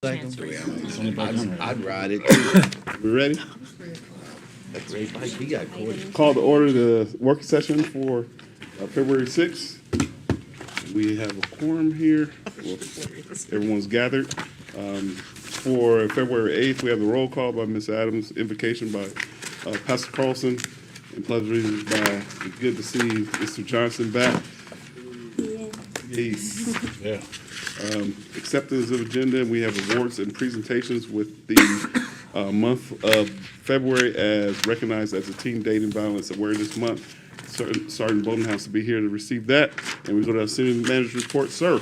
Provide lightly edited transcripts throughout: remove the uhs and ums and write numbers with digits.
I'd ride it too. We ready? That's right. He got caught. Call to order the working session for February 6th. We have a quorum here. Well, everyone's gathered. For February 8th, we have the roll call by Ms. Adams, invocation by Pastor Carlson, and pledge allegiance by, it's good to see Mr. Johnson back. Yes. Yeah. Acceptance of agenda, we have awards and presentations with the month of February as recognized as a Teen Dating Violence Awareness Month. Sergeant Bodenhouse to be here to receive that. And we go to our city manager's report, sir.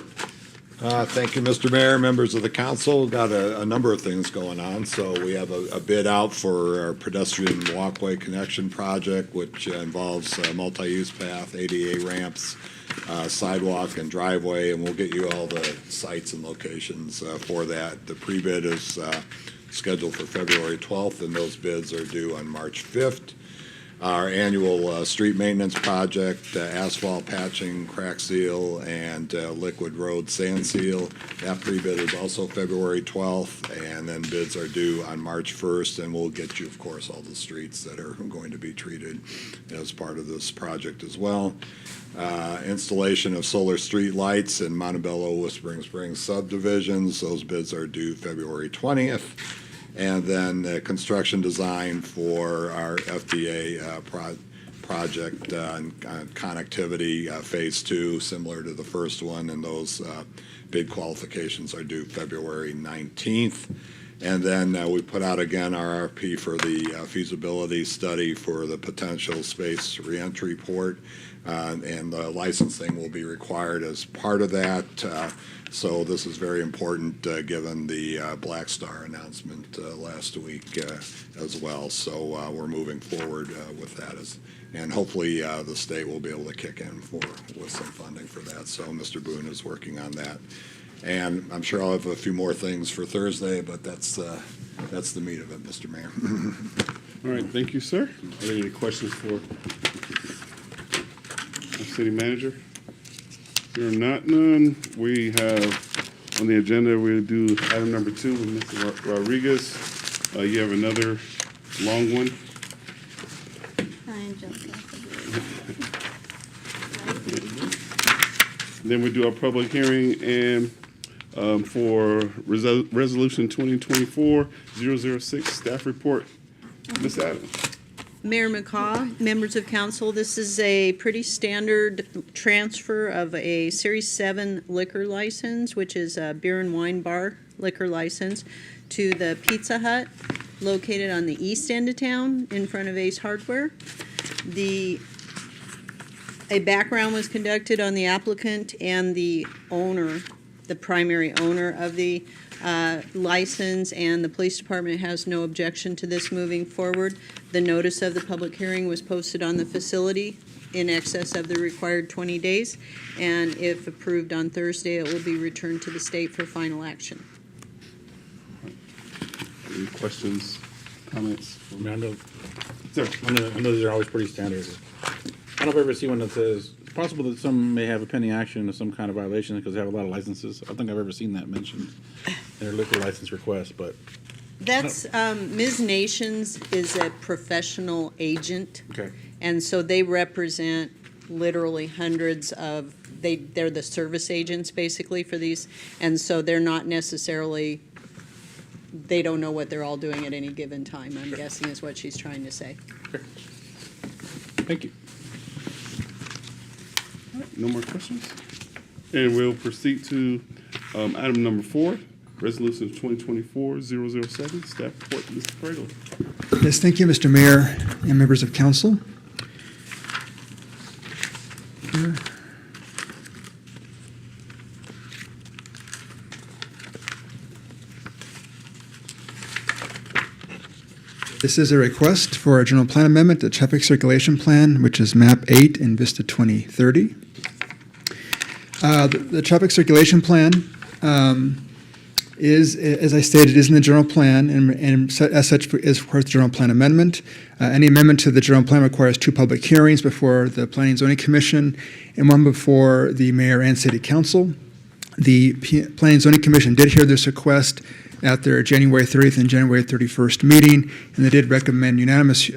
Thank you, Mr. Mayor, members of the council. Got a number of things going on. So we have a bid out for our pedestrian walkway connection project, which involves multi-use path, ADA ramps, sidewalk and driveway, and we'll get you all the sites and locations for that. The pre-bid is scheduled for February 12th, and those bids are due on March 5th. Our annual street maintenance project, asphalt patching, crack seal, and liquid road sand seal. That pre-bid is also February 12th, and then bids are due on March 1st, and we'll get you, of course, all the streets that are going to be treated as part of this project as well. Installation of solar street lights in Montebello, Whispering Springs subdivisions. Those bids are due February 20th. And then construction design for our FDA project connectivity phase 2, similar to the first one, and those bid qualifications are due February 19th. And then we put out again our RFP for the feasibility study for the potential space reentry port, and the licensing will be required as part of that. So this is very important given the Black Star announcement last week as well. So we're moving forward with that, and hopefully the state will be able to kick in with some funding for that. So Mr. Boone is working on that. And I'm sure I'll have a few more things for Thursday, but that's the meat of it, Mr. Mayor. All right, thank you, sir. Are there any questions for our city manager? There are not none. We have on the agenda, we'll do item number 2 with Mr. Rodriguez. You have another long one. Then we do our public hearing and for resolution 2024-006 staff report. Ms. Adams. Mayor McCaw, members of council, this is a pretty standard transfer of a Series 7 liquor license, which is a beer and wine bar liquor license, to the Pizza Hut located on the east end of town in front of Ace Hardware. A background was conducted on the applicant and the owner, the primary owner of the license, and the police department has no objection to this moving forward. The notice of the public hearing was posted on the facility in excess of the required 20 days, and if approved on Thursday, it will be returned to the state for final action. Any questions, comments? I mean, I know, Sir. I know these are always pretty standard. I don't know if I ever see one that says it's possible that some may have a pending action or some kind of violation because they have a lot of licenses. I don't think I've ever seen that mentioned in their liquor license request, but. That's, Ms. Nations is a professional agent. Okay. And so they represent literally hundreds of, they're the service agents basically for these. And so they're not necessarily, they don't know what they're all doing at any given time, I'm guessing is what she's trying to say. Okay. Thank you. No more questions? And we'll proceed to item number 4, resolution 2024-007, staff report, Mr. Pragle. Yes, thank you, Mr. Mayor and members of council. This is a request for a general plan amendment to traffic circulation plan, which is map 8 in Vista 2030. The traffic circulation plan is, as I stated, is in the general plan, and as such is, of course, the general plan amendment. Any amendment to the general plan requires 2 public hearings before the Planning and Zoning Commission and 1 before the mayor and city council. The Planning and Zoning Commission did hear this request at their January 30th and January 31st meeting, and they did recommend unanimous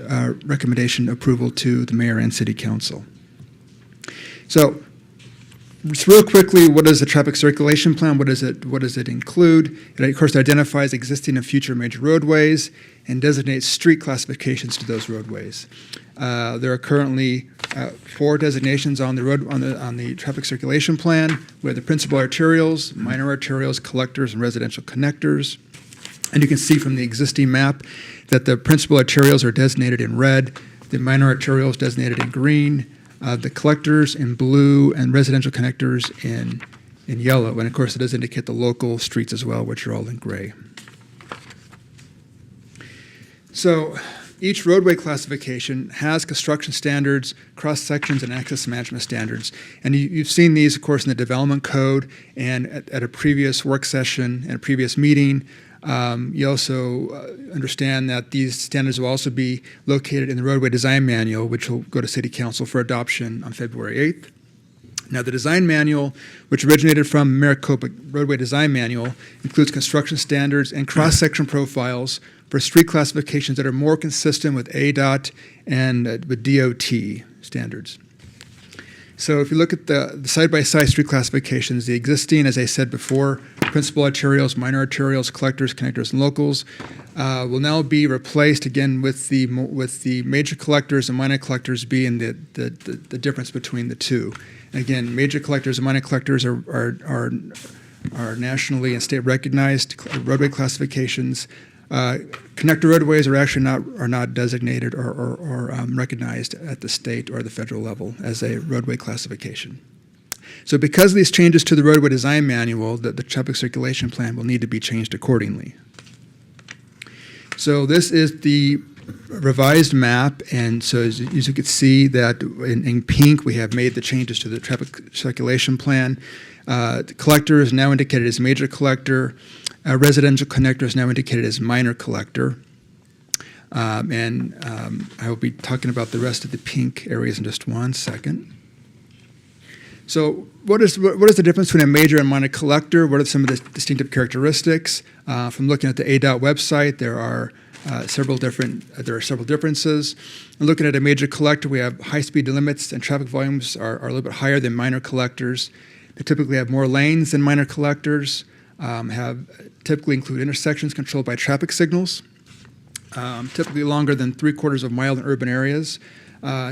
recommendation approval to the mayor and city council. So, just real quickly, what is the traffic circulation plan? What does it include? It, of course, identifies existing and future major roadways and designates street classifications to those roadways. There are currently 4 designations on the traffic circulation plan. We have the principal arterials, minor arterials, collectors, and residential connectors. And you can see from the existing map that the principal arterials are designated in red, the minor arterials designated in green, the collectors in blue, and residential connectors in yellow. And of course, it does indicate the local streets as well, which are all in gray. So each roadway classification has construction standards, cross-sections, and access management standards. And you've seen these, of course, in the development code and at a previous work session and a previous meeting. You also understand that these standards will also be located in the roadway design manual, which will go to City Council for adoption on February 8th. Now, the design manual, which originated from Maricopa Roadway Design Manual, includes construction standards and cross-section profiles for street classifications that are more consistent with ADOT and with DOT standards. So if you look at the side-by-side street classifications, the existing, as I said before, principal arterials, minor arterials, collectors, connectors, and locals will now be replaced again with the major collectors and minor collectors being the difference between the two. Again, major collectors and minor collectors are nationally and state recognized roadway classifications. Connector roadways are actually not designated or recognized at the state or the federal level as a roadway classification. So because of these changes to the roadway design manual, the traffic circulation plan will need to be changed accordingly. So this is the revised map, and so as you can see that in pink we have made the changes to the traffic circulation plan. The collector is now indicated as major collector. Residential connector is now indicated as minor collector. I will be talking about the rest of the pink areas in just one second. So what is the difference between a major and minor collector? What are some of the distinctive characteristics? From looking at the ADOT website, there are several differences. And looking at a major collector, we have high speed limits and traffic volumes are a little bit higher than minor collectors. They typically have more lanes than minor collectors, typically include intersections controlled by traffic signals, typically longer than 3/4 of a mile in urban areas,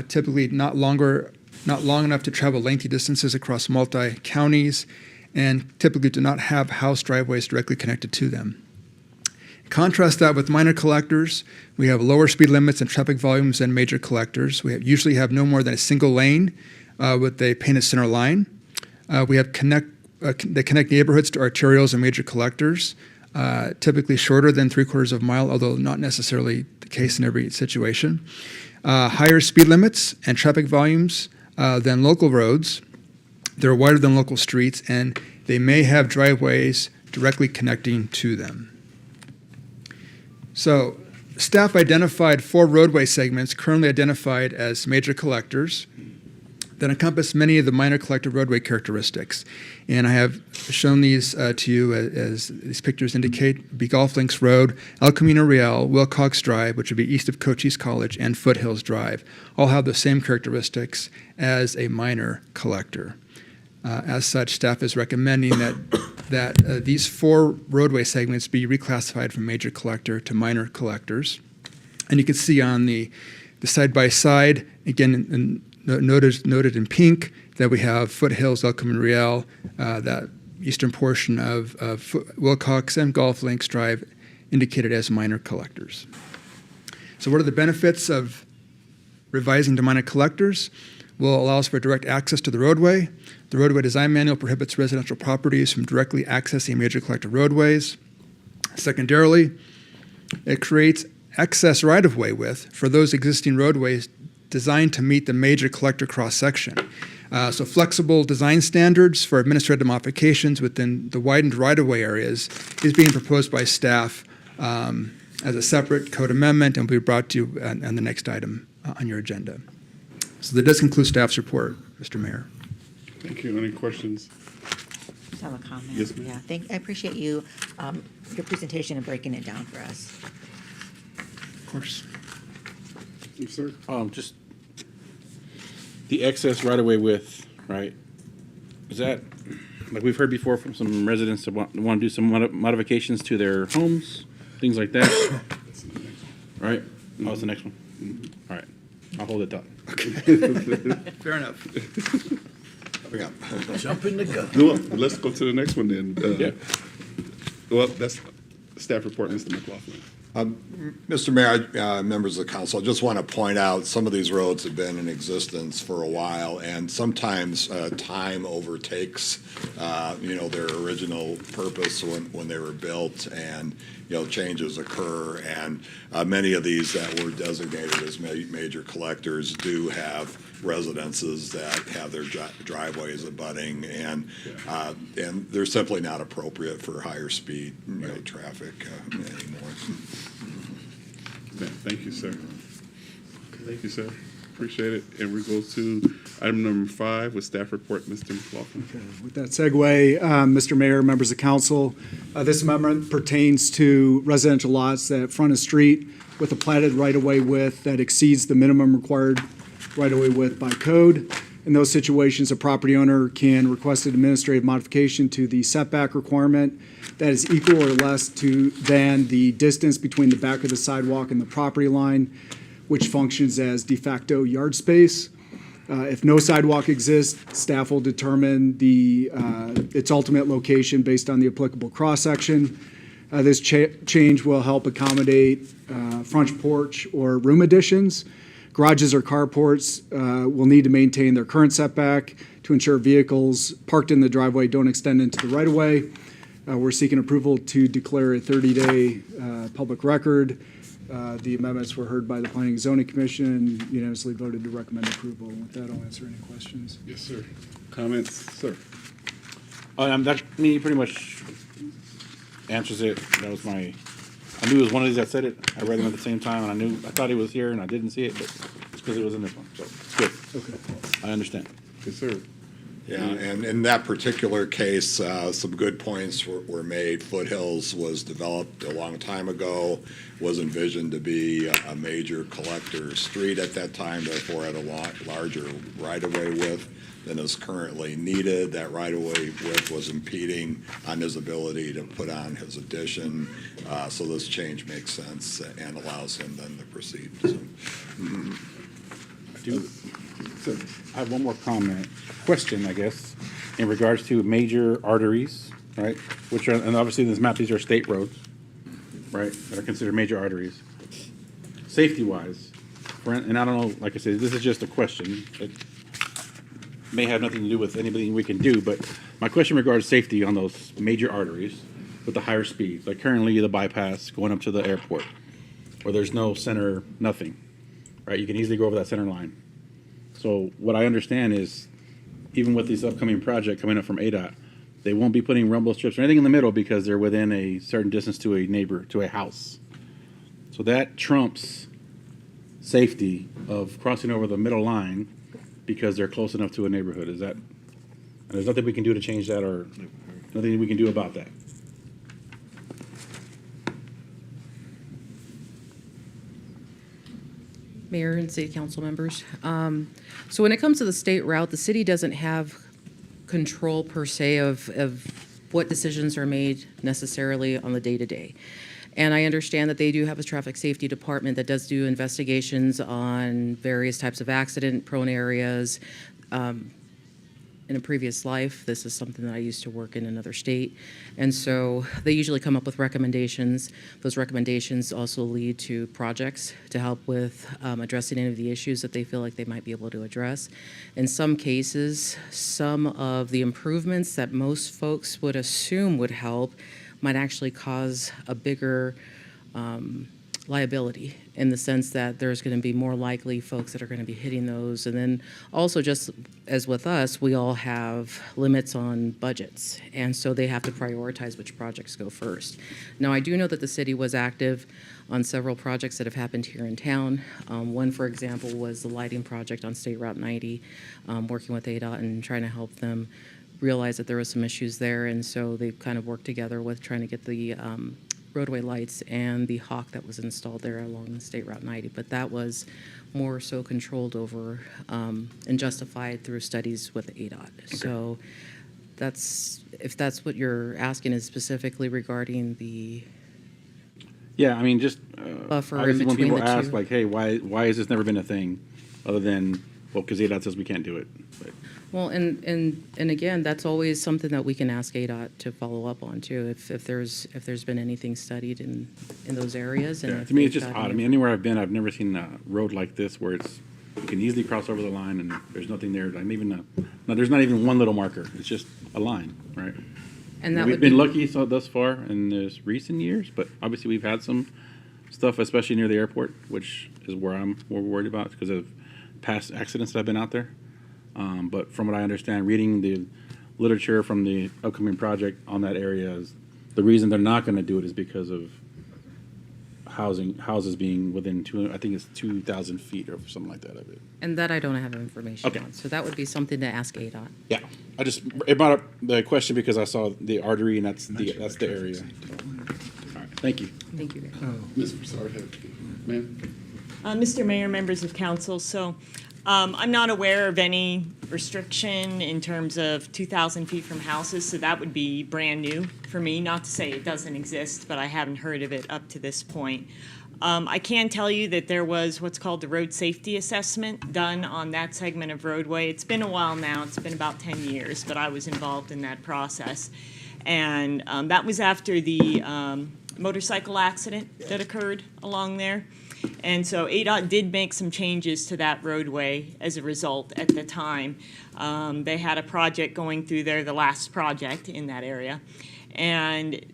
typically not long enough to travel lengthy distances across multi-counties, and typically do not have house driveways directly connected to them. Contrast that with minor collectors. We have lower speed limits and traffic volumes than major collectors. We usually have no more than a single lane with a painted center line. We have they connect neighborhoods to arterials and major collectors, typically shorter than 3/4 of a mile, although not necessarily the case in every situation. Higher speed limits and traffic volumes than local roads. They're wider than local streets, and they may have driveways directly connecting to them. So, staff identified 4 roadway segments currently identified as major collectors that encompass many of the minor collector roadway characteristics. And I have shown these to you as these pictures indicate. Be Golf Links Road, El Camino Real, Wilcox Drive, which would be east of Cochise College, and Foothills Drive, all have the same characteristics as a minor collector. As such, staff is recommending that these 4 roadway segments be reclassified from major collector to minor collectors. And you can see on the side-by-side, again, noted in pink, that we have Foothills, El Camino Real, that eastern portion of Wilcox and Golf Links Drive indicated as minor collectors. So what are the benefits of revising to minor collectors? Will allow us for direct access to the roadway. The roadway design manual prohibits residential properties from directly accessing major collector roadways. Secondarily, it creates excess right-of-way width for those existing roadways designed to meet the major collector cross-section. So flexible design standards for administrative modifications within the widened right-of-way areas is being proposed by staff as a separate code amendment and will be brought to you on the next item on your agenda. So that does conclude staff's report, Mr. Mayor. Thank you. Any questions? just have a comment. Yes, ma'am. Yeah, I appreciate you, your presentation and breaking it down for us. Of course. Yes, sir. Just the excess right-of-way width, right? Is that, like we've heard before from some residents that want to do some modifications to their homes, things like that? Right? Oh, it's the next one? All right, I'll hold it down. Fair enough. Yeah. Jump in the gun. Well, let's go to the next one then. Yeah. Well, that's staff report, Mr. McLaughlin. Mr. Mayor, members of the council, I just want to point out, some of these roads have been in existence for a while, and sometimes time overtakes, their original purpose when they were built, and, changes occur, and many of these that were designated as major collectors do have residences that have their driveways abutting, and they're simply not appropriate for higher speed, traffic anymore. Thank you, sir. Thank you, sir. Appreciate it. And we go to item number 5 with staff report, Mr. McLaughlin. With that segue, Mr. Mayor, members of council, this amendment pertains to residential lots that front a street with a platted right-of-way width that exceeds the minimum required right-of-way width by code. In those situations, a property owner can request an administrative modification to the setback requirement that is equal or less than the distance between the back of the sidewalk and the property line, which functions as de facto yard space. If no sidewalk exists, staff will determine its ultimate location based on the applicable cross-section. This change will help accommodate front porch or room additions. Garages or carports will need to maintain their current setback to ensure vehicles parked in the driveway don't extend into the right-of-way. We're seeking approval to declare a 30-day public record. The amendments were heard by the Planning and Zoning Commission and unanimously voted to recommend approval. With that, I'll answer any questions. Yes, sir. Comments, sir? That me pretty much answers it. That was I knew it was one of these that said it. I read them at the same time, and I thought it was here, and I didn't see it, but it's because it was in this one. So it's good. Okay. I understand. Yes, sir. Yeah, and in that particular case, some good points were made. Foothills was developed a long time ago, was envisioned to be a major collector street at that time, therefore had a larger right-of-way width than is currently needed. That right-of-way width was impeding on his ability to put on his addition, so this change makes sense and allows him then to proceed. So, I have one more question, I guess, in regards to major arteries, right? And obviously in this map, these are state roads, right, that are considered major arteries. Safety-wise, and I don't know, like I said, this is just a question. It may have nothing to do with anything we can do, but my question regards safety on those major arteries with the higher speeds, like currently the bypass going up to the airport, where there's no center, nothing, right? You can easily go over that center line. So what I understand is, even with this upcoming project coming up from ADOT, they won't be putting rumble strips or anything in the middle because they're within a certain distance to a neighbor, to a house. So that trumps safety of crossing over the middle line because they're close enough to a neighborhood. Is that, and there's nothing we can do to change that, or nothing we can do about that? Mayor and city council members. So when it comes to the state route, the city doesn't have control per se of what decisions are made necessarily on the day-to-day. And I understand that they do have a traffic safety department that does do investigations on various types of accident-prone areas. In a previous life, this is something that I used to work in another state. And so they usually come up with recommendations. Those recommendations also lead to projects to help with addressing any of the issues that they feel like they might be able to address. In some cases, some of the improvements that most folks would assume would help might actually cause a bigger liability, in the sense that there's going to be more likely folks that are going to be hitting those. And then also, just as with us, we all have limits on budgets, and so they have to prioritize which projects go first. Now, I do know that the city was active on several projects that have happened here in town. One, for example, was the lighting project on State Route 90, working with ADOT and trying to help them realized that there was some issues there, and so they kind of worked together with trying to get the roadway lights and the hawk that was installed there along the State Route 90. But that was more so controlled over and justified through studies with ADOT. So if that's what you're asking, is specifically regarding the Yeah, I mean, just, buffer obviously when between people the ask two. like, hey, why has this never been a thing? Other than, well, because ADOT says we can't do it. But Well, and again, that's always something that we can ask ADOT to follow up on too, if there's been anything studied in those areas. And yeah, if to me, it's they've just got odd. I any- mean, anywhere I've been, I've never seen a road like this where you can easily cross over the line and there's nothing there. Like even no, there's not even one little marker. It's just a line, right? And that We've would be. been lucky thus far in this recent years, but obviously we've had some stuff, especially near the airport, which is where I'm more worried about because of past accidents that have been out there. But from what I understand, reading the literature from the upcoming project on that area, is the reason they're not going to do it is because of houses being within I think it's 2,000 feet or something like that of it. And that I don't have information Okay. on, so that would be something to ask ADOT. Yeah, it brought up the question because I saw the artery and that's the area. All right, thank you. Thank you. Ms. Broussard, ma'am? Mr. Mayor, members of council, so I'm not aware of any restriction in terms of 2,000 feet from houses, so that would be brand new for me. Not to say it doesn't exist, but I haven't heard of it up to this point. I can tell you that there was what's called the road safety assessment done on that segment of roadway. It's been a while now. It's been about 10 years, but I was involved in that process. And that was after the motorcycle accident that occurred along there. And so ADOT did make some changes to that roadway as a result at the time. They had a project going through there, the last project in that area, and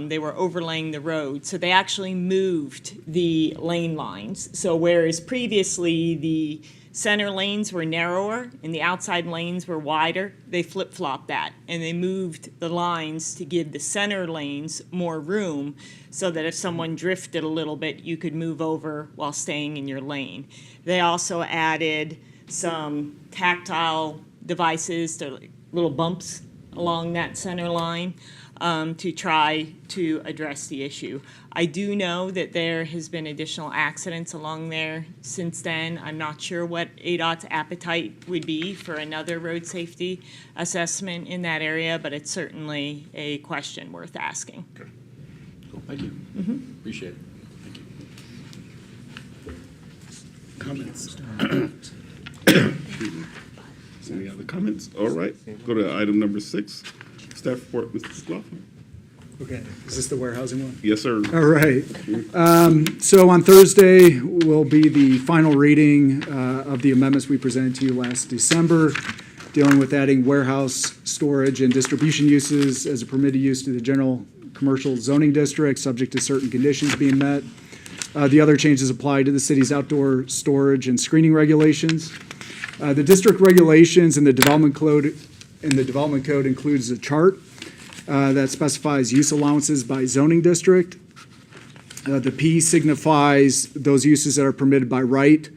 they were overlaying the road. So they actually moved the lane lines. So whereas previously the center lanes were narrower and the outside lanes were wider, they flip-flopped that, and they moved the lines to give the center lanes more room so that if someone drifted a little bit, you could move over while staying in your lane. They also added some tactile devices, to little bumps along that center line, to try to address the issue. I do know that there has been additional accidents along there since then. I'm not sure what ADOT's appetite would be for another road safety assessment in that area, but it's certainly a question worth asking. Cool, thank you. Appreciate it. Thank you. Comments? Any other comments? All right, go to item number 6. Staff report, Mr. McLaughlin. Okay, is this the warehousing one? Yes, sir. All right. So on Thursday will be the final reading of the amendments we presented to you last December, dealing with adding warehouse, storage, and distribution uses as a permitted use to the general commercial zoning district, subject to certain conditions being met. The other changes apply to the city's outdoor storage and screening regulations. The district regulations and the development code includes a chart that specifies use allowances by zoning district. The P signifies those uses that are permitted by right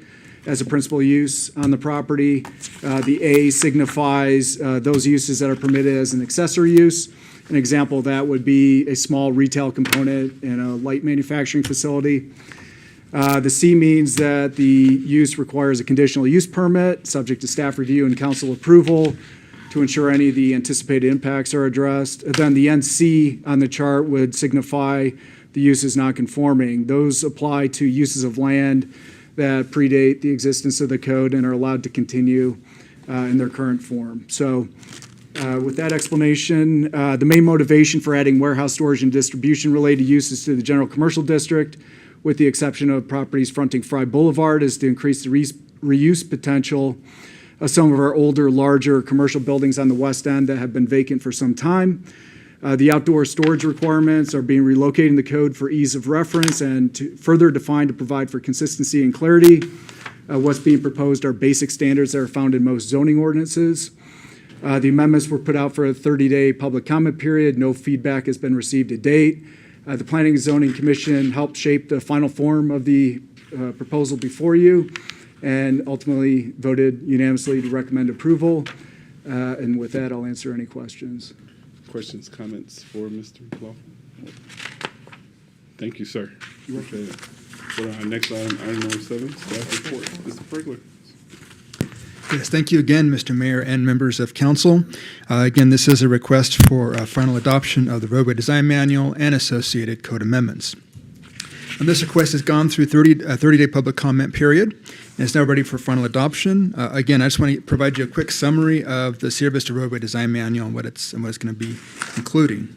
as a principal use on the property. The A signifies those uses that are permitted as an accessory use. An example of that would be a small retail component in a light manufacturing facility. The C means that the use requires a conditional use permit, subject to staff review and council approval, to ensure any of the anticipated impacts are addressed. Then the NC on the chart would signify the use is not conforming. Those apply to uses of land that predate the existence of the code and are allowed to continue in their current form. So with that explanation, the main motivation for adding warehouse, storage, and distribution related uses to the general commercial district, with the exception of properties fronting Fry Boulevard, is to increase the reuse potential of some of our older, larger commercial buildings on the west end that have been vacant for some time. The outdoor storage requirements are being relocated in the code for ease of reference and to further defined to provide for consistency and clarity. What's being proposed are basic standards that are found in most zoning ordinances. The amendments were put out for a 30-day public comment period. No feedback has been received to date. The Planning and Zoning Commission helped shape the final form of the proposal before you and ultimately voted unanimously to recommend approval. And with that, I'll answer any questions. Questions, comments for Mr. McLaughlin? Thank you, sir. Okay. For our next item number 7, staff report. Mr. Pregler. Yes, thank you again, Mr. Mayor and members of council. Again, this is a request for final adoption of the roadway design manual and associated code amendments. And this request has gone through a 30-day public comment period and is now ready for final adoption. Again, I just want to provide you a quick summary of the Sierra Vista Roadway Design Manual and what it's going to be including.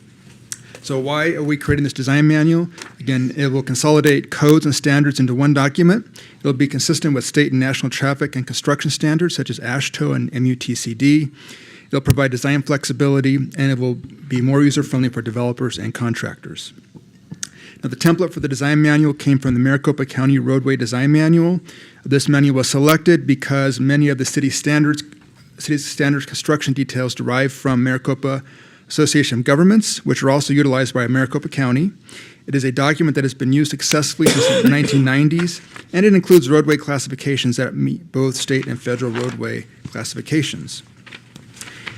So why are we creating this design manual? Again, it will consolidate codes and standards into one document. It'll be consistent with state and national traffic and construction standards such as AASHTO and MUTCD. It'll provide design flexibility, and it will be more user-friendly for developers and contractors. Now, the template for the design manual came from the Maricopa County Roadway Design Manual. This manual was selected because many of the city's standards construction details derive from Maricopa Association of Governments, which are also utilized by Maricopa County. It is a document that has been used successfully since the 1990s, and it includes roadway classifications that meet both state and federal roadway classifications.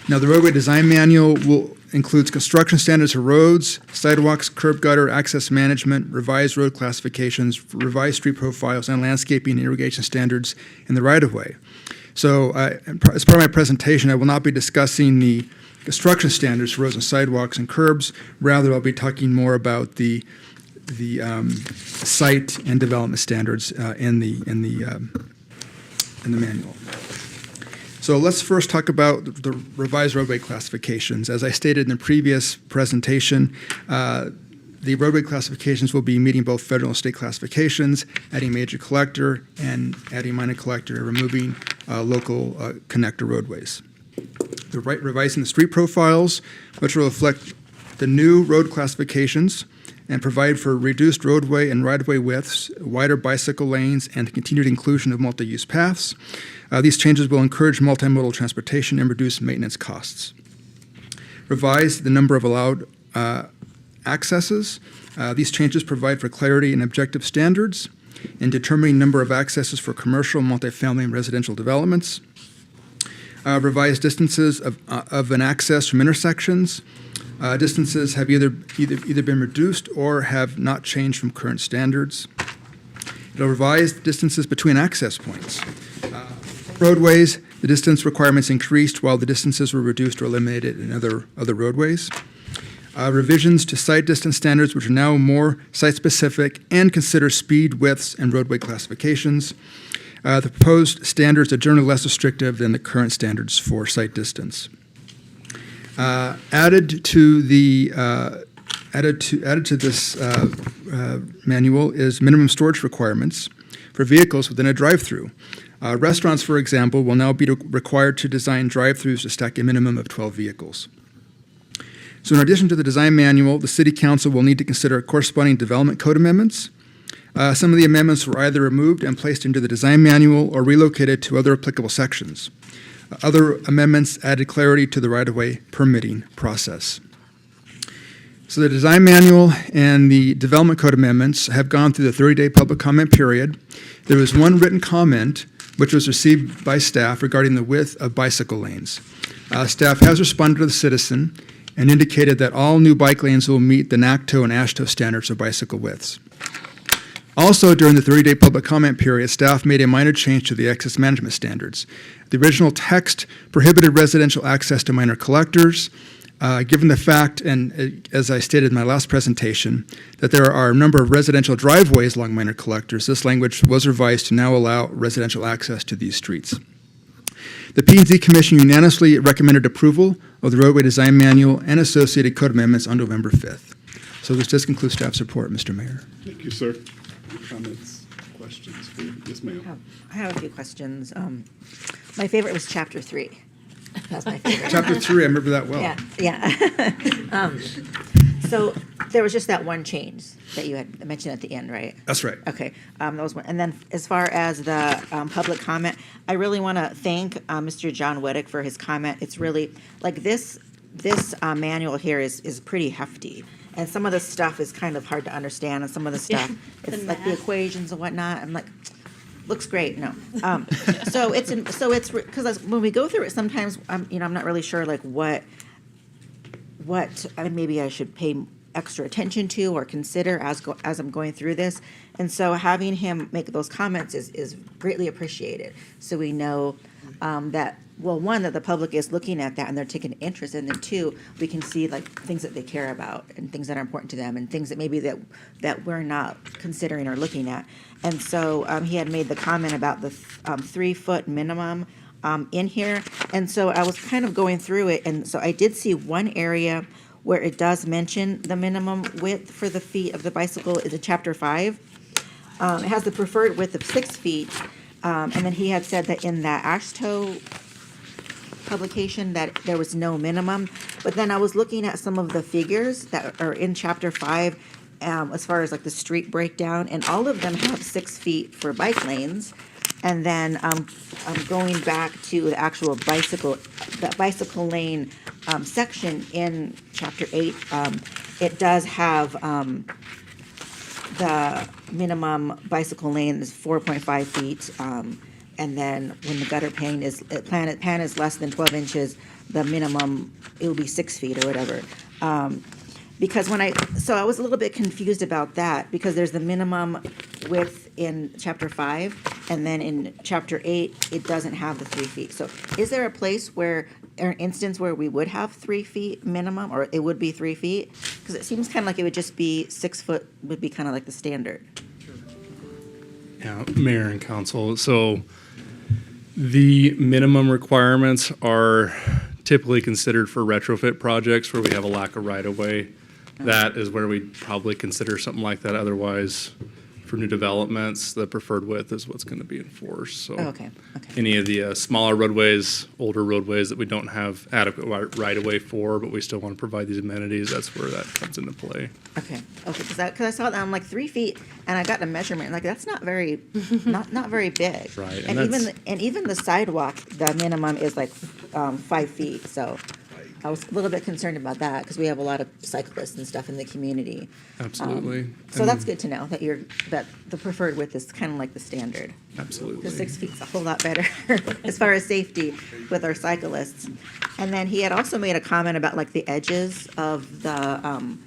Now, the roadway design manual includes construction standards for roads, sidewalks, curb gutter, access management, revised road classifications, revised street profiles, and landscaping and irrigation standards in the right-of-way. So, as part of my presentation, I will not be discussing the construction standards for roads and sidewalks and curbs. Rather, I'll be talking more about the site and development standards in the manual. So let's first talk about the revised roadway classifications. As I stated in the previous presentation, the roadway classifications will be meeting both federal and state classifications, adding major collector and adding minor collector, removing local connector roadways. The revising the street profiles, which will reflect the new road classifications and provide for reduced roadway and right-of-way widths, wider bicycle lanes, and the continued inclusion of multi-use paths. These changes will encourage multimodal transportation and reduce maintenance costs. Revise the number of allowed accesses. These changes provide for clarity and objective standards in determining number of accesses for commercial, multifamily, and residential developments. Revised distances of an access from intersections. Distances have either been reduced or have not changed from current standards. It'll revise distances between access points. Roadways, the distance requirements increased while the distances were reduced or eliminated in other roadways. Revisions to site distance standards, which are now more site-specific and consider speed, widths, and roadway classifications. The proposed standards are generally less restrictive than the current standards for site distance. Added to this manual is minimum storage requirements for vehicles within a drive-through. Restaurants, for example, will now be required to design drive-throughs to stack a minimum of 12 vehicles. So in addition to the design manual, the City Council will need to consider corresponding development code amendments. Some of the amendments were either removed and placed into the design manual or relocated to other applicable sections. Other amendments added clarity to the right-of-way permitting process. So the design manual and the development code amendments have gone through the 30-day public comment period. There was one written comment which was received by staff regarding the width of bicycle lanes. Staff has responded to the citizen and indicated that all new bike lanes will meet the NACTO and AASHTO standards of bicycle widths. Also, during the 30-day public comment period, staff made a minor change to the access management standards. The original text prohibited residential access to minor collectors. Given the fact, and as I stated in my last presentation, that there are a number of residential driveways along minor collectors, this language was revised to now allow residential access to these streets. The P&Z Commission unanimously recommended approval of the roadway design manual and associated code amendments on November 5th. So this does conclude staff's report, Mr. Mayor. Thank you, sir. Comments, questions for you? Yes, ma'am. I have a few questions. My favorite was chapter 3. That's my favorite. Chapter 3, I remember that well. Yeah. So there was just that one change that you had mentioned at the end, right? That's right. Okay, that was one. And then as far as the public comment, I really want to thank Mr. John Weddick for his comment. It's really, like this manual here is pretty hefty. And some of the stuff is kind of hard to understand, and some of the stuff, it's like the equations and whatnot. I'm like, looks great, no. Because when we go through it, sometimes, I'm not really sure like what maybe I should pay extra attention to or consider as I'm going through this. And so having him make those comments is greatly appreciated. So we know that, well, one, that the public is looking at that and they're taking interest, and then two, we can see like things that they care about and things that are important to them and things that maybe that we're not considering or looking at. And so he had made the comment about the 3 foot minimum in here. And so I was kind of going through it, and so I did see one area where it does mention the minimum width for the feet of the bicycle is in chapter 5. It has the preferred width of 6 feet. And then he had said that in that ASHTO publication that there was no minimum. But then I was looking at some of the figures that are in chapter 5 as far as like the street breakdown, and all of them have 6 feet for bike lanes. And then I'm going back to the actual bicycle lane section in chapter 8. It does have the minimum bicycle lane is 4.5 feet. And then when the gutter pan is less than 12 inches, the minimum, it will be 6 feet or whatever. Because so I was a little bit confused about that, because there's the minimum width in chapter 5, and then in chapter 8, it doesn't have the 3 feet. So is there a place or an instance where we would have 3 feet minimum, or it would be 3 feet? Because it seems kind of like it would just be 6 foot would be kind of like the standard. Yeah, Mayor and Council. So the minimum requirements are typically considered for retrofit projects where we have a lack of right-of-way. That is where we'd probably consider something like that. Otherwise, for new developments, the preferred width is what's going to be enforced. So Oh, okay. any of the smaller roadways, older roadways that we don't have adequate right-of-way for, but we still want to provide these amenities, that's where that comes into play. Okay, because I saw that, I'm like 3 feet, and I got the measurement, like that's not very, not very big. Right, And and even the sidewalk, the minimum is like 5 feet, so I was a little bit concerned about that, because we have a lot of cyclists and stuff in the community. Absolutely. So that's good to know, that the preferred width is kind of like the standard. Absolutely. Because 6 feet's a whole lot better as far as safety with our cyclists. And then he had also made a comment about like the edges of the,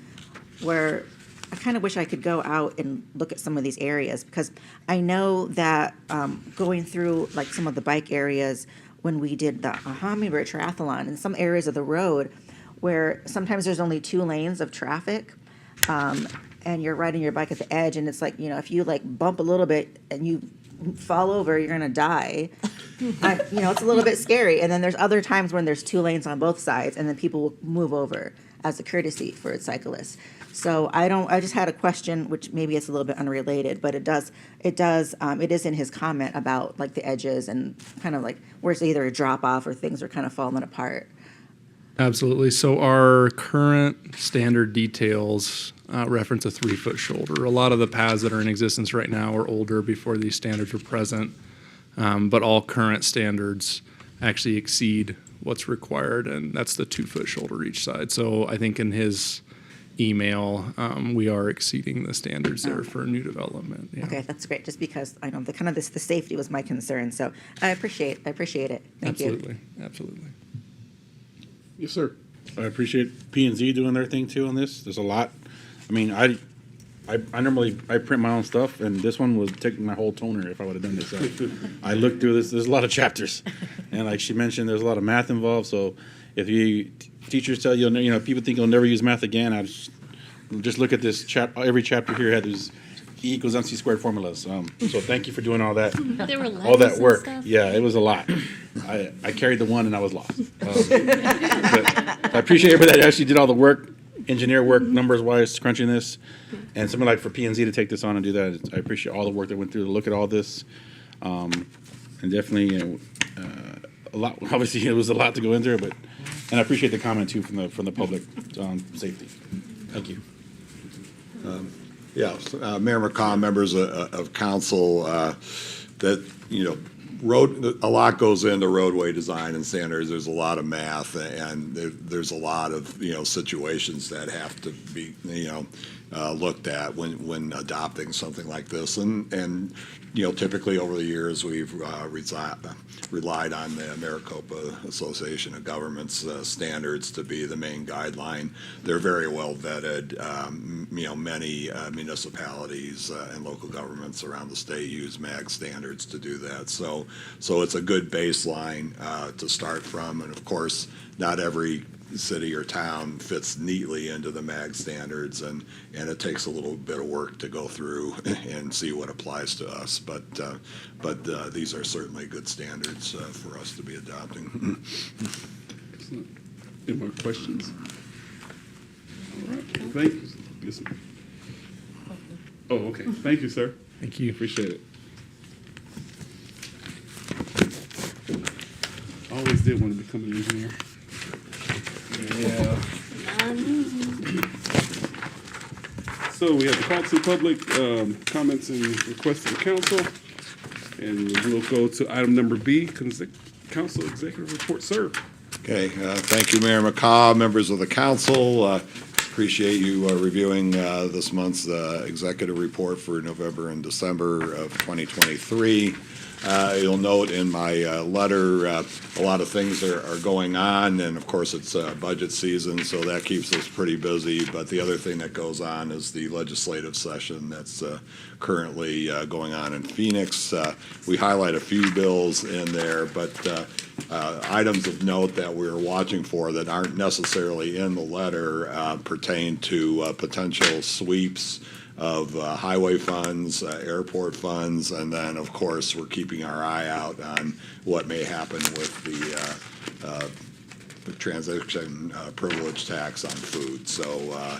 where I kind of wish I could go out and look at some of these areas, because I know that going through like some of the bike areas when we did the Hummingbird Triathlon, in some areas of the road where sometimes there's only 2 lanes of traffic, and you're riding your bike at the edge, and it's like, if you like bump a little bit and you fall over, you're gonna die. It's a little bit scary. And then there's other times when there's 2 lanes on both sides, and then people will move over as a courtesy for cyclists. So I just had a question, which maybe it's a little bit unrelated, but it is in his comment about like the edges and kind of like where it's either a drop off or things are kind of falling apart. Absolutely. So our current standard details reference a 3 foot shoulder. A lot of the paths that are in existence right now are older before these standards were present, but all current standards actually exceed what's required, and that's the 2 foot shoulder each side. So I think in his email, we are exceeding the standards there for new development. Yeah. Okay, that's great. Just because I know the safety was my concern, so I appreciate it. Thank you. Absolutely. Absolutely. Yes, sir. I appreciate P&Z doing their thing too on this. There's a lot. I mean, I normally print my own stuff, and this one was taking my whole toner if I would have done this. So I looked through this. There's a lot of chapters, and like she mentioned, there's a lot of math involved. So if teachers tell you, people think you'll never use math again, I just look at this every chapter here had these E equals MC squared formulas. So thank you for doing all that. There were All that letters work. and stuff. Yeah, it was a lot. I carried the one and I was lost. But I appreciate everybody that actually did all the work, engineer work, numbers wise, crunching this, and something like for P&Z to take this on and do that. I appreciate all the work that went through to look at all this, and definitely a lot. Obviously, it was a lot to go into it, and I appreciate the comment too from the public on safety. Thank you. Yeah, Mayor McCaw, members of council, that, a lot goes into roadway design and standards. There's a lot of math, and there's a lot of, situations that have to be, looked at when adopting something like this. And typically over the years, we've relied on the Maricopa Association of Governments standards to be the main guideline. They're very well vetted. Many municipalities and local governments around the state use MAG standards to do that. So it's a good baseline to start from. And of course, not every city or town fits neatly into the MAG standards, and it takes a little bit of work to go through and see what applies to us. But these are certainly good standards for us to be adopting. Excellent. Any more questions? All right. Thank you. Yes, ma'am. Oh, okay. Thank you, sir. Thank you. Appreciate it. Always did want to become an engineer. Yeah. So we have the call to public comments and requests of the council. And we'll go to item number B, council executive report, sir. Okay, thank you, Mayor McCaw, members of the council. Appreciate you reviewing this month's executive report for November and December of 2023. You'll note in my letter, a lot of things are going on, and of course it's budget season, so that keeps us pretty busy. But the other thing that goes on is the legislative session that's currently going on in Phoenix. We highlight a few bills in there, but items of note that we're watching for that aren't necessarily in the letter pertain to potential sweeps of highway funds, airport funds, and then, of course, we're keeping our eye out on what may happen with the transaction privilege tax on food. So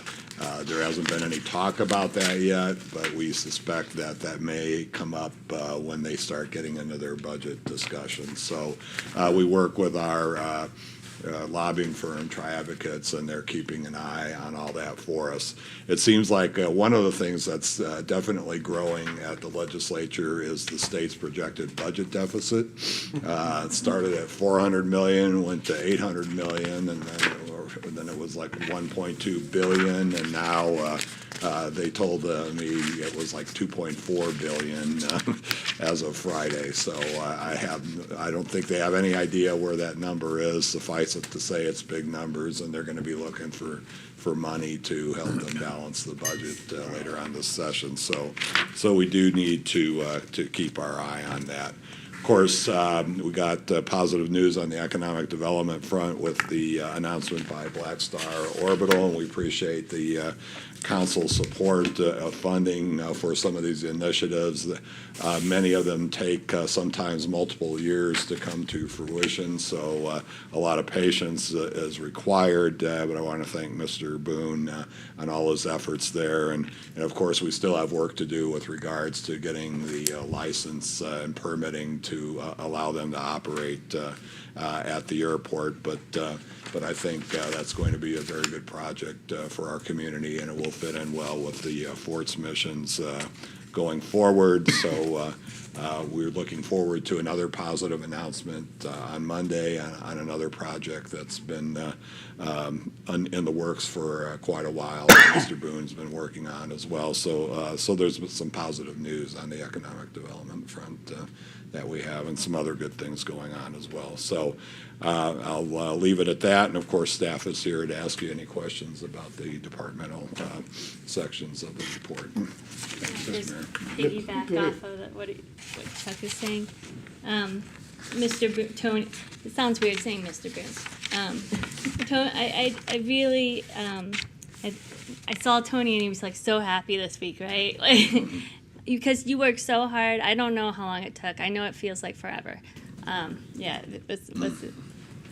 there hasn't been any talk about that yet, but we suspect that may come up when they start getting into their budget discussions. So we work with our lobbying firm, Tri-Advocates, and they're keeping an eye on all that for us. It seems like one of the things that's definitely growing at the legislature is the state's projected budget deficit. It started at $400 million, went to $800 million, and then it was like $1.2 billion, and now they told me it was like $2.4 billion as of Friday. So I don't think they have any idea where that number is. Suffice it to say, it's big numbers, and they're going to be looking for money to help them balance the budget later on this session. So we do need to keep our eye on that. Of course, we got positive news on the economic development front with the announcement by Black Star Orbital, and we appreciate the council support of funding for some of these initiatives. Many of them take sometimes multiple years to come to fruition, so a lot of patience is required, but I want to thank Mr. Boone on all his efforts there. And of course, we still have work to do with regards to getting the license and permitting to allow them to operate at the airport, but I think that's going to be a very good project for our community, and it will fit in well with the fort's missions going forward. So we're looking forward to another positive announcement on Monday on another project that's been in the works for quite a while. Mr. Boone's been working on as well. So there's some positive news on the economic development front that we have, and some other good things going on as well. So I'll leave it at that, and of course, staff is here to ask you any questions about the departmental sections of the report. Just piggyback off of what Chuck is saying. Mr. Tony, it sounds weird saying Mr. Boone. Tony, I really, I saw Tony and he was like so happy this week, right? Like, because you worked so hard. I don't know how long it took. I know it feels like forever. Yeah,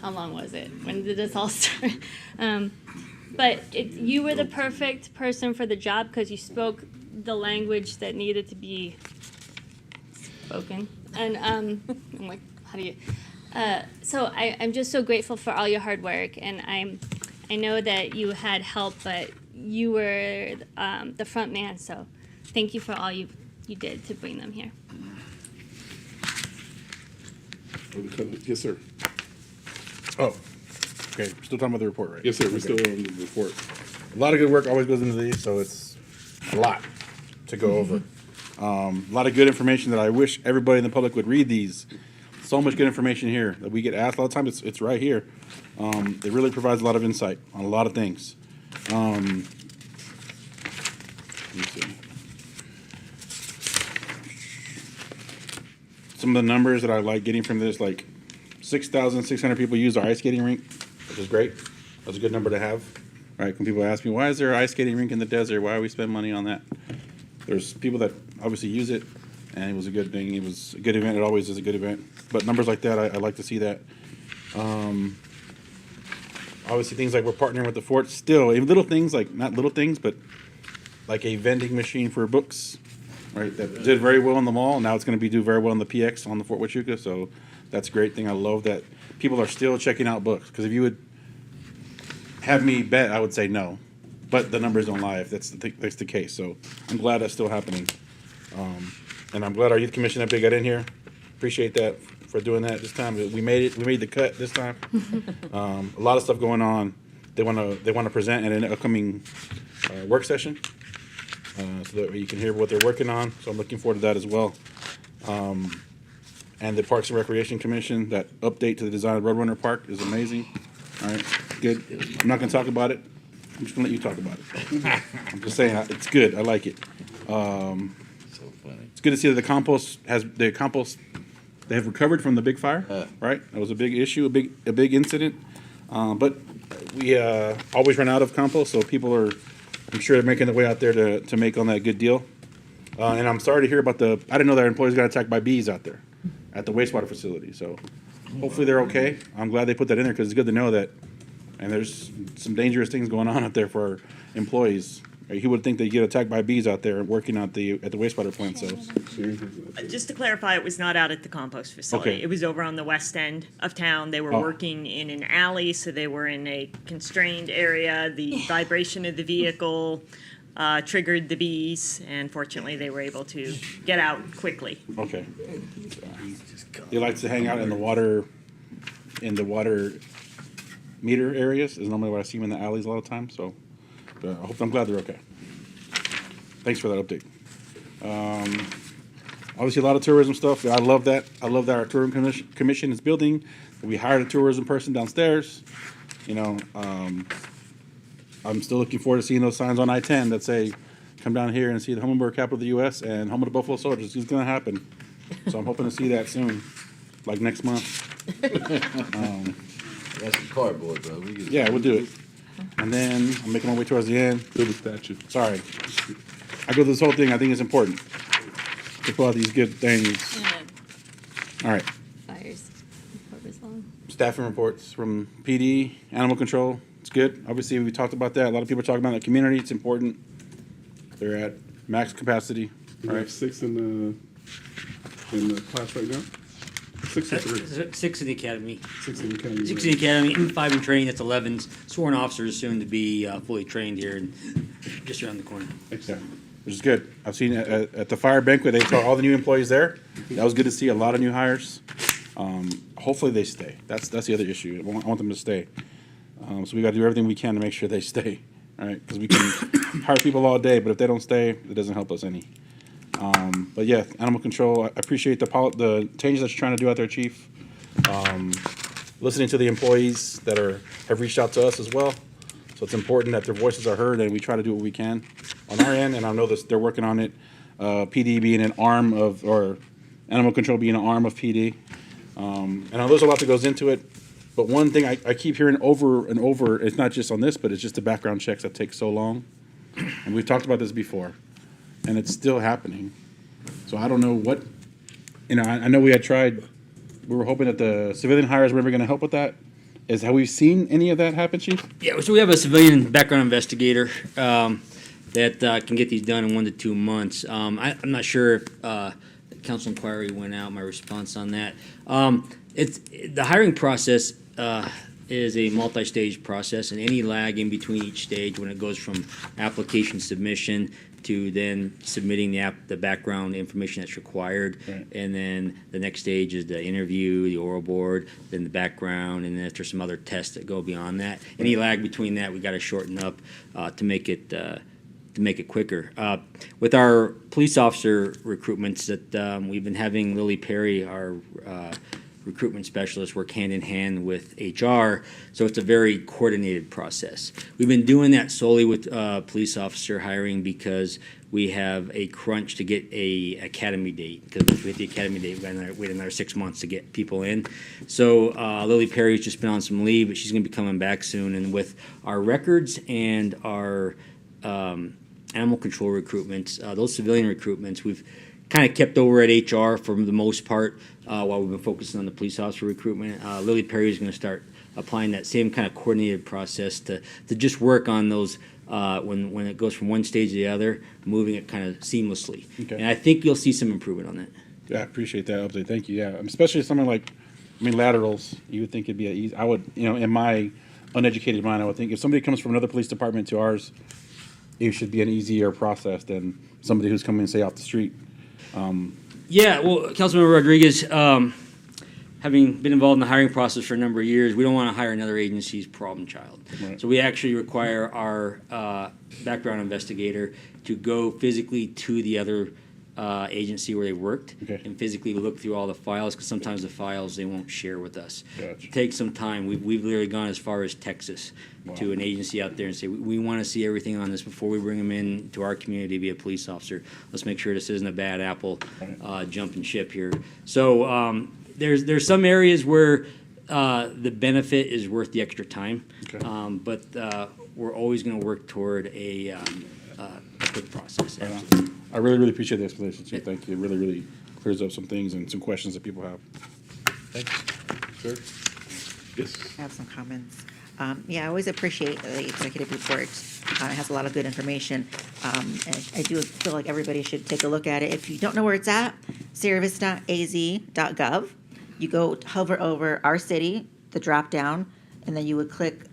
how long was it? When did this all start? But you were the perfect person for the job because you spoke the language that needed to be spoken. And I'm like, how do you? So I'm just so grateful for all your hard work, and I know that you had help, but you were the front man. So thank you for all you did to bring them here. Yes, sir. Oh, okay, we're still talking about the report, right? Yes, sir. We're Okay. still on the report. A lot of good work always goes into these, so it's a lot to go over. A lot of good information that I wish everybody in the public would read these. So much good information here that we get asked a lot of times. It's right here. It really provides a lot of insight on a lot of things. Let me see. Some of the numbers that I like getting from this, like 6,600 people use our ice skating rink, which is great. That's a good number to have, right? When people ask me, why is there an ice skating rink in the desert? Why do we spend money on that? There's people that obviously use it, and it was a good thing. It was a good event. It always is a good event. But numbers like that, I like to see that. Obviously, things like we're partnering with the fort still. Even little things like, not little things, but like a vending machine for books, right? That did very well in the mall. Now it's going to do very well in the PX on the Fort Huachuca. So that's a great thing. I love that people are still checking out books. Because if you would have me bet, I would say no. But the numbers don't lie if that's the case. So I'm glad that's still happening. And I'm glad our youth commission update got in here. Appreciate that for doing that this time. We made it. We made the cut this time. A lot of stuff going on. They want to present at an upcoming work session, so that you can hear what they're working on. So I'm looking forward to that as well. And the Parks and Recreation Commission, that update to the design of Roadrunner Park is amazing. All right, good. I'm not going to talk about it. I'm just going to let you talk about it. I'm just saying it's good. I like it. So funny. It's good to see that the compost they have recovered from the big fire. Right, that was a big issue, a big incident. But we always run out of compost, so people are, I'm sure, they're making their way out there to make on that good deal. And I'm sorry to hear about I didn't know that our employees got attacked by bees out there at the wastewater facility. So hopefully they're okay. I'm glad they put that in there because it's good to know that. And there's some dangerous things going on out there for our employees. He would think they'd get attacked by bees out there working at the wastewater plant. So Just to clarify, it was not out at the compost facility. Okay. It was over on the west end of town. They were Oh. working in an alley, so they were in a constrained area. The vibration of the vehicle triggered the bees, and fortunately, they were able to get out quickly. okay. He likes to hang out in the water meter areas. Is normally what I see him in the alleys a lot of times. So I'm glad they're okay. Thanks for that update. Obviously, a lot of tourism stuff. I love that. I love that our tourism commission is building. We hired a tourism person downstairs. You know, I'm still looking forward to seeing those signs on I-10 that say, "Come down here and see the Hummingbird capital of the U.S. and home of the Buffalo Soldiers." It's going to happen. So I'm hoping to see that soon, like next month. That's the cardboard, bro. Yeah, we'll do it. And then I'm making my way towards the end. Build a statue. Sorry. I go through this whole thing. I think it's important to pull out these good things. All right. Fires. Purpose long. Staffing reports from PD, animal control. It's good. Obviously, we talked about that. A lot of people are talking about the community. It's important. They're at max capacity. We All have right. 6 in the class right now. 6 or 3. 6 in the academy. 6 in the academy. 6 in the academy, 5 in training, that's 11 sworn officers soon to be fully trained here and just around the corner. Yeah, which is good. I've seen at the fire banquet, they saw all the new employees there. That was good to see, a lot of new hires. Hopefully they stay. That's the other issue. I want them to stay. So we got to do everything we can to make sure they stay, all right? Because we can hire people all day, but if they don't stay, it doesn't help us any. But yeah, animal control, I appreciate the changes that you're trying to do out there, Chief. Listening to the employees that have reached out to us as well. So it's important that their voices are heard and we try to do what we can on our end. And I know that they're working on it. PD being an arm of, or animal control being an arm of PD. And I know there's a lot that goes into it. But one thing I keep hearing over and over, it's not just on this, but it's just the background checks that take so long. And we've talked about this before. And it's still happening. So I don't know what, I know we had tried, we were hoping that the civilian hires were never going to help with that. Have we seen any of that happen, Chief? Yeah, so we have a civilian background investigator that can get these done in 1 to 2 months. I'm not sure if the council inquiry went out, my response on that. The hiring process is a multi-stage process, and any lag in between each stage when it goes from application submission to then submitting the background information that's required. Right. And then the next stage is the interview, the oral board, then the background, and then there's some other tests that go beyond that. Any lag between that, we got to shorten up to make it to make it quicker. With our police officer recruitments that we've been having Lily Perry, our recruitment specialist, work hand in hand with HR, so it's a very coordinated process. We've been doing that solely with police officer hiring because we have a crunch to get a academy date, because if we hit the academy date, we're gonna wait another 6 months to get people in. So Lily Perry's just been on some leave, but she's gonna be coming back soon, and with our records and our animal control recruitments, those civilian recruitments, we've kind of kept over at HR for the most part while we've been focusing on the police officer recruitment. Lily Perry is going to start applying that same kind of coordinated process to just work on those when it goes from one stage to the other, moving it kind of seamlessly. Okay. And I think you'll see some improvement on that. Yeah, I appreciate that update. Thank you. Yeah, especially something like, laterals. You would think it'd be easy. I would, in my uneducated mind, I would think if somebody comes from another police department to ours, it should be an easier process than somebody who's coming, say, off the street. Yeah, well, Councilmember Rodriguez, having been involved in the hiring process for a number of years, we don't want to hire another agency's problem child. Right. So we actually require our background investigator to go physically to the other agency where they worked Okay. and physically look through all the files, because sometimes the files they won't share with us. Gotcha. It takes some time. We've literally gone as far as Texas to an agency out there and say, we want to see everything on this before we bring them in to our community to be a police officer. Let's make sure this isn't a bad apple jumping ship here. So there's some areas where the benefit is worth the extra time, Okay. but we're always going to work toward a quick process. I really, really appreciate the explanation too. Thank you. It really, really clears up some things and some questions that people have. Sir? Yes. I have some comments. Yeah, I always appreciate the executive report. It has a lot of good information. And I do feel like everybody should take a look at it. If you don't know where it's at, sierravista.az.gov. You go hover over our city, the drop down, and then you would click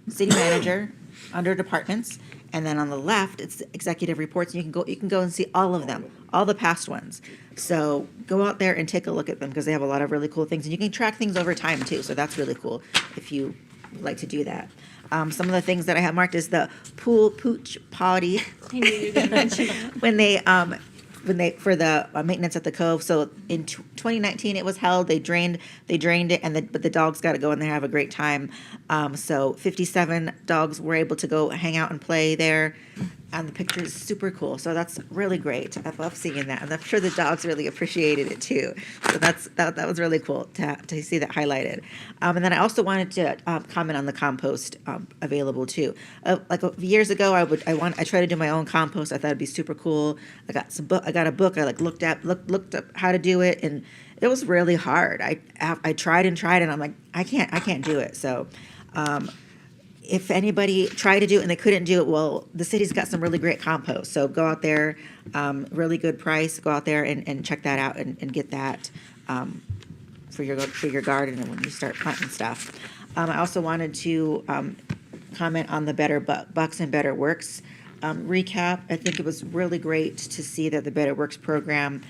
city manager under departments, and then on the left it's executive reports, and you can go and see all of them, all the past ones. So go out there and take a look at them, because they have a lot of really cool things, and you can track things over time too. So that's really cool if you like to do that. Some of the things that I have marked is the pool pooch potty I knew you were gonna mention that. when they for the maintenance at the cove. So in 2019 it was held. They drained it, but the dogs got to go in there and have a great time. So 57 dogs were able to go hang out and play there, and the picture is super cool. So that's really great. I love seeing that, and I'm sure the dogs really appreciated it too. So that was really cool to see that highlighted. And then I also wanted to comment on the compost available too. Like years ago, I tried to do my own compost. I thought it'd be super cool. I got a book. I looked up how to do it, and it was really hard. I tried, and I'm like, I can't do it. So if anybody tried to do it and they couldn't do it, well, the city's got some really great compost. So go out there, really good price. Go out there and check that out and get that for your garden and when you start planting stuff. I also wanted to comment on the Better Bucks and Better Works recap. I think it was really great to see that the Better Works program,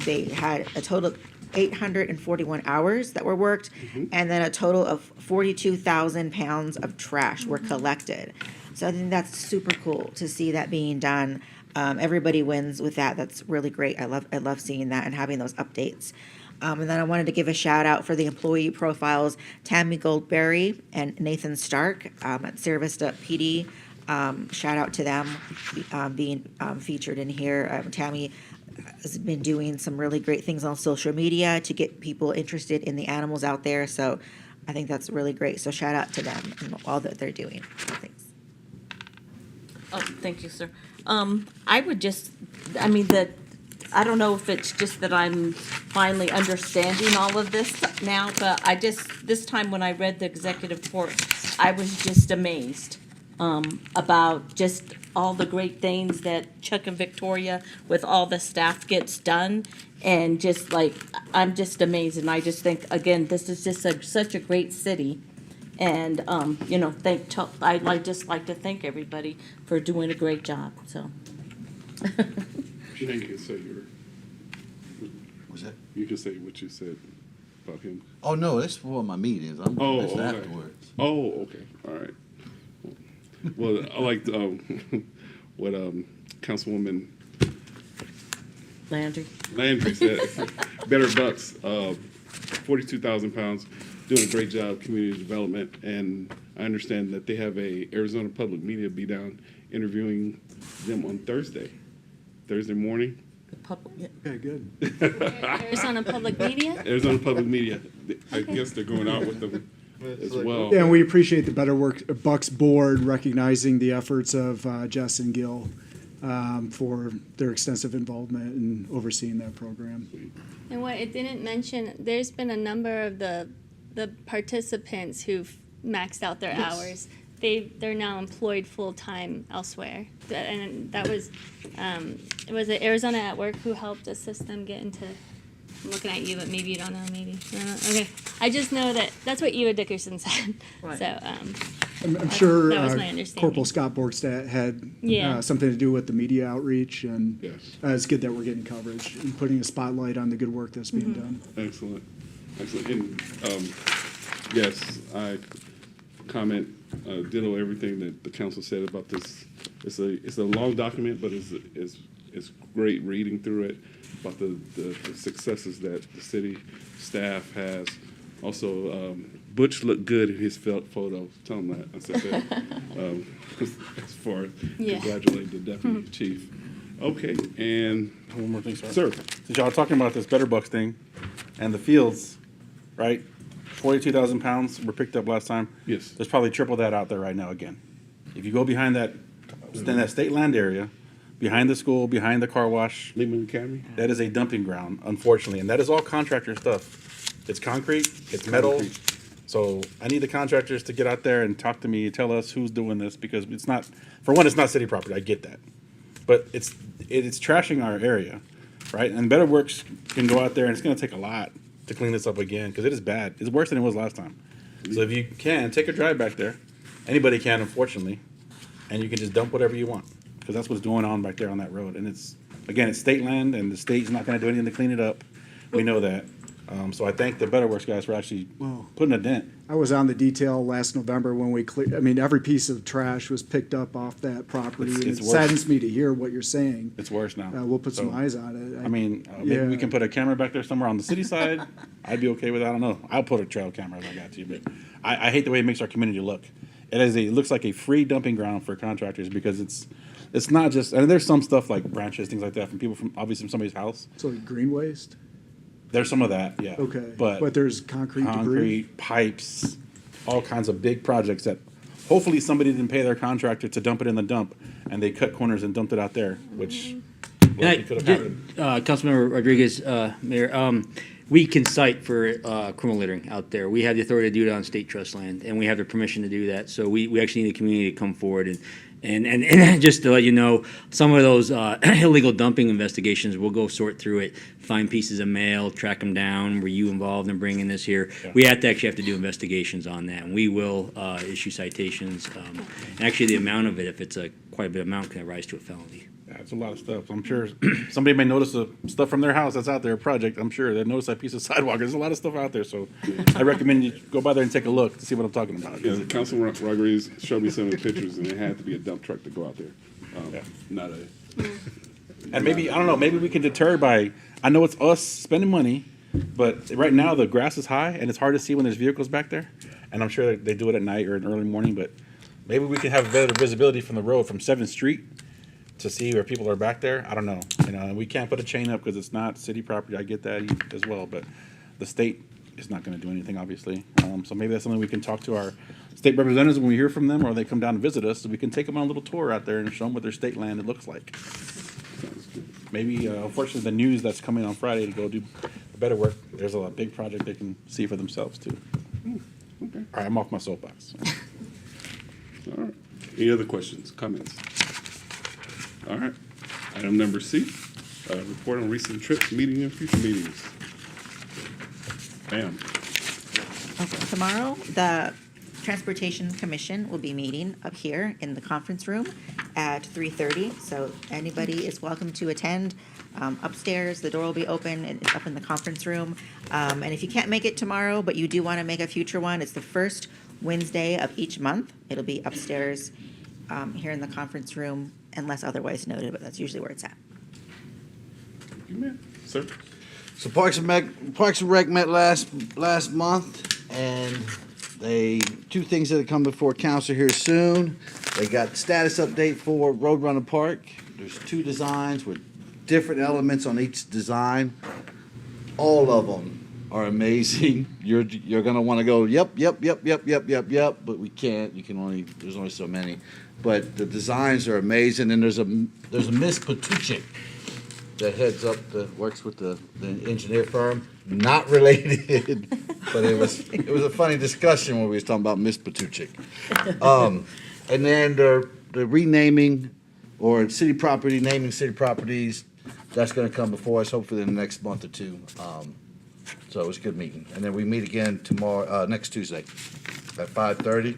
they had a total of 841 hours that were worked, and then a total of 42,000 pounds of trash were collected. So I think that's super cool to see that being done. Everybody wins with that. That's really great. I love seeing that and having those updates. And then I wanted to give a shout out for the employee profiles, Tammy Goldberry and Nathan Stark at Sierra Vista PD. Shout out to them being featured in here. Tammy has been doing some really great things on social media to get people interested in the animals out there. So I think that's really great. So shout out to them and all that they're doing. Thanks. Oh, thank you, sir. I don't know if it's just that I'm finally understanding all of this now, but this time when I read the executive report, I was just amazed about just all the great things that Chuck and Victoria with all the staff gets done. And just I'm just amazed. And I just think, again, this is just such a great city. And, I'd just like to thank everybody for doing a great job, so. You can say What's that? you can say what you said about him. Oh, no, that's for my meetings. I'm Oh, that's okay. afterwards. Oh, okay. All right. Well, I like what Councilwoman Landry? Landry said. Better Bucks, 42,000 pounds, doing a great job community development, and I understand that they have a Arizona Public Media be down interviewing them on Thursday morning. Okay, good. Arizona Public Media? Arizona Public Media, I guess they're going out with them as well. And we appreciate the Better Bucks Board recognizing the efforts of Jess and Gil for their extensive involvement in overseeing that program. And what it didn't mention, there's been a number of the participants who've maxed out their hours. They're now employed full-time elsewhere. And that was, it was Arizona at Work who helped assist them get into, I'm looking at you, but maybe you don't know, maybe. Okay. I just know that's what Eva Dickerson said. Right. So, I'm sure that was my understanding. Corporal Scott Borgstadt had Yeah. something to do with the media outreach, and Yes. it's good that we're getting coverage and putting a spotlight on the good work that's being done. Excellent, excellent. And, yes, I comment, ditto everything that the council said about this. It's a long document, but it's great reading through it about the successes that the city staff has. Also, Butch looked good in his photo. Tell him that. I said that. As far as Yeah. congratulating the deputy chief. Okay, and One more thing, sir. sir, Since y'all are talking about this Better Bucks thing and the fields, right? 42,000 pounds were picked up last time. yes, There's probably triple that out there right now again. If you go behind that state land area, behind the school, behind the car wash, Lehman Academy. that is a dumping ground, unfortunately, and that is all contractor stuff. It's concrete, it's metal. Concrete. So I need the contractors to get out there and talk to me, tell us who's doing this, because it's not, for one, it's not city property, I get that. But it's trashing our area, right? And Better Works can go out there, and it's gonna take a lot to clean this up again, because it is bad. It's worse than it was last time. So if you can, take a drive back there. Anybody can, unfortunately, and you can just dump whatever you want, because that's what's going on back there on that road. And it's state land, and the state's not gonna do anything to clean it up. We know that. So I thank the Better Works guys for actually putting a dent. I was on the detail last November when we cleared, every piece of trash was picked up off that property. And It's it worse. saddens me to hear what you're saying. It's worse now. We'll put some So, eyes on it. Maybe we Yeah. can put a camera back there somewhere on the city side. I'd be okay with that. I don't know. I'll put a trail camera if I got to, but I hate the way it makes our community look. It looks like a free dumping ground for contractors, because it's not just, and there's some stuff like branches, things like that from people obviously from somebody's house. So green waste? There's some of that, yeah. Okay. But there's concrete debris? concrete, pipes, all kinds of big projects that hopefully somebody didn't pay their contractor to dump it in the dump, and they cut corners and dumped it out there, which likely could have happened. Councilmember Rodriguez, Mayor, we can cite for criminal littering out there. We have the authority to do it on state trust land, and we have the permission to do that. So we actually need the community to come forward and just to let you know, some of those illegal dumping investigations, we'll go sort through it, find pieces of mail, track them down. Were you involved in bringing this here? Yeah. We have to do investigations on that, and we will issue citations. And actually, the amount of it, if it's quite a bit of amount, can rise to a felony. Yeah, it's a lot of stuff. I'm sure somebody may notice the stuff from their house that's out there, a project. I'm sure they notice that piece of sidewalk. There's a lot of stuff out there, so I recommend you go by there and take a look to see what I'm talking about. Yeah, Councilman Rodriguez showed me some of the pictures, and it had to be a dump truck to go out there. Yeah. Not a. And maybe, I don't know, maybe we can deter by, I know it's us spending money, but right now the grass is high and it's hard to see when there's vehicles back there. And I'm sure they do it at night or in early morning, but maybe we can have better visibility from the road from 7th Street to see where people are back there. I don't know. And we can't put a chain up because it's not city property. I get that as well, but the state is not going to do anything, obviously. So maybe that's something we can talk to our state representatives when we hear from them, or they come down and visit us, so we can take them on a little tour out there and show them what their state land it looks like. Maybe, unfortunately, the news that's coming on Friday to go do better work, there's a big project they can see for themselves, too. Okay. All right, I'm off my soapbox. All right. Any other questions, comments? All right. Item number C, report on recent trips, meeting and future meetings. Bam. Okay, tomorrow, the Transportation Commission will be meeting up here in the conference room at 3:30. So anybody is welcome to attend. Upstairs, the door will be open and it's up in the conference room. And if you can't make it tomorrow, but you do want to make a future one, it's the first Wednesday of each month. It'll be upstairs here in the conference room unless otherwise noted, but that's usually where it's at. You may, sir. So Parks and Rec met last month, and two things that have come before council here soon. They got status update for Roadrunner Park. There's 2 designs with different elements on each design. All of them are amazing. You're gonna want to go, yep, but we can't. There's only so many. But the designs are amazing, and there's a Miss Patuchik that heads up works with the engineer firm. Not related, but it was a funny discussion when we was talking about Miss Patuchik. And then the renaming or naming city properties, that's gonna come before us hopefully in the next month or 2. So it was a good meeting. And then we meet again tomorrow, next Tuesday at 5:30,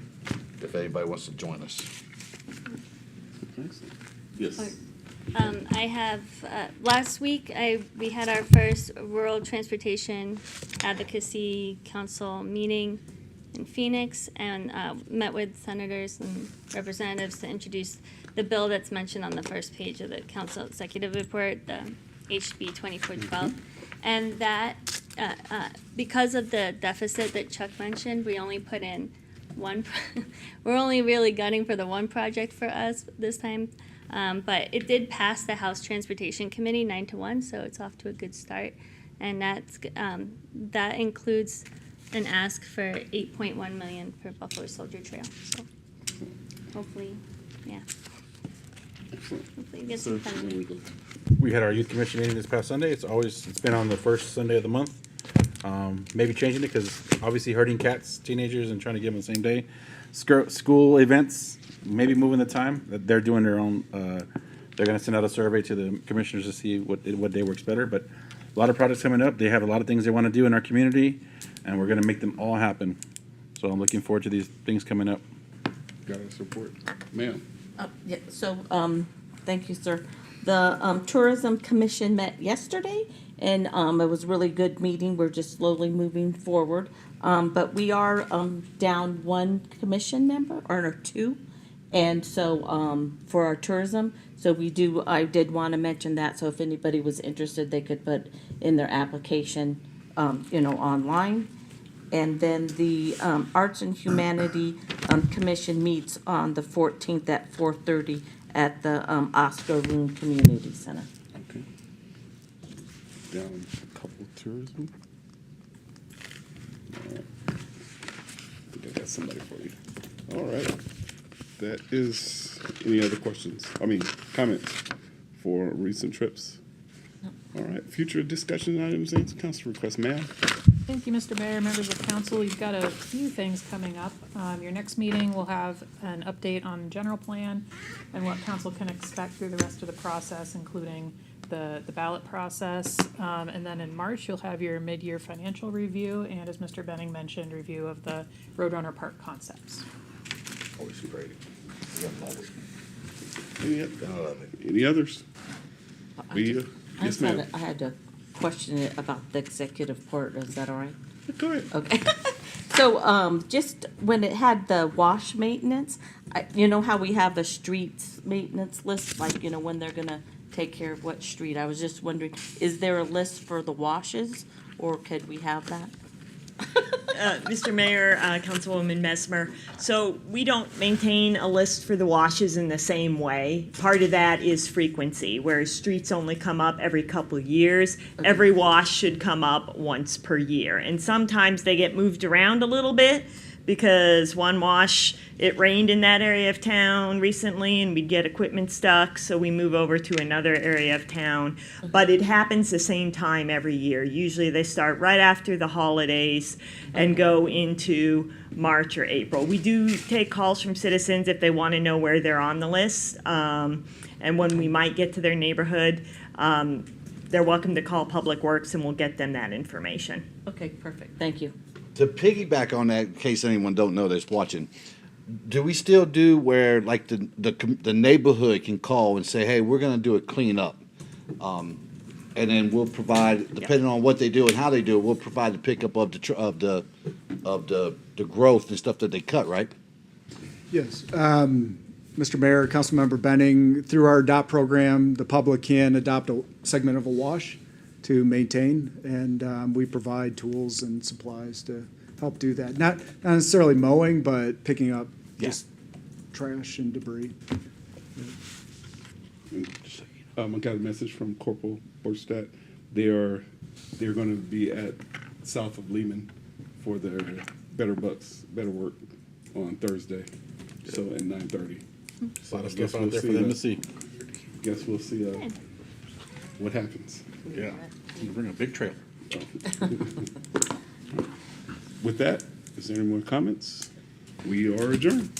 if anybody wants to join us. Yes. I have, last week, we had our first Rural Transportation Advocacy Council meeting in Phoenix and met with senators and representatives to introduce the bill that's mentioned on the first page of the council executive report, the HB 2412. And that, because of the deficit that Chuck mentioned, we only put in we're only really gunning for the one project for us this time. But it did pass the House Transportation Committee 9-1, so it's off to a good start. And that includes an ask for $8.1 million for Buffalo Soldier Trail. So hopefully, yeah. Hopefully get some funding. We had our youth commission meeting this past Sunday. It's been on the first Sunday of the month. Maybe changing it because obviously herding cats, teenagers, and trying to get them the same day. School events, maybe moving the time. They're doing their own. They're going to send out a survey to the commissioners to see what day works better. But a lot of projects coming up. They have a lot of things they want to do in our community, and we're going to make them all happen. So I'm looking forward to these things coming up. Got our support, ma'am. Yeah, so, thank you, sir. The Tourism Commission met yesterday, and it was a really good meeting. We're just slowly moving forward. But we are down 1 commission member, or no, 2. And so for our tourism, so I did want to mention that. So if anybody was interested, they could put in their application, online. And then the Arts and Humanity Commission meets on the 14th at 4:30 at the Oscar Room Community Center. Okay. Down a couple tourism. All right. I think I got somebody for you. All right. That is, any other questions? Comments for recent trips? All right, future discussion items and council requests, ma'am. Thank you, Mr. Mayor, members of council. You've got a few things coming up. Your next meeting will have an update on general plan and what council can expect through the rest of the process, including the ballot process. And then in March, you'll have your mid-year financial review and, as Mr. Benning mentioned, review of the Roadrunner Park concepts. Always great. Any others? Yes, ma'am. I had a question about the executive port. Is that all right? Go ahead. Okay. So, just when it had the wash maintenance, you know how we have a streets maintenance list, like, when they're gonna take care of what street? I was just wondering, is there a list for the washes, or could we have that? Mr. Mayor, Councilwoman Mesmer, so we don't maintain a list for the washes in the same way. Part of that is frequency, whereas streets only come up every couple years. Okay. Every wash should come up once per year. And sometimes they get moved around a little bit because one wash, it rained in that area of town recently and we'd get equipment stuck, so we move over to another area of town. But it happens the same time every year. Usually they start right after the holidays and go into March or April. We do take calls from citizens if they want to know where they're on the list. And when we might get to their neighborhood, they're welcome to call Public Works and we'll get them that information. Okay, perfect. Thank you. To piggyback on that, in case anyone don't know that's watching, do we still do where like the neighborhood can call and say, hey, we're going to do a cleanup, and then we'll provide, depending on what they do and how they do it, we'll provide the pickup of the growth and stuff that they cut, right? Yes. Mr. Mayor, Councilmember Benning, through our adopt program, the public can adopt a segment of a wash to maintain, and we provide tools and supplies to help do that. Not necessarily mowing, but picking up just trash and debris. I got a message from Corporal Borstadt. They're going to be at south of Lehman for their Better Bucks, Better Work on Thursday, so at 9:30. So A lot of I guess stuff we'll out there for see them that. to see. Guess we'll see what happens. Yeah. You bring a big trailer. With that, is there any more comments? We are adjourned.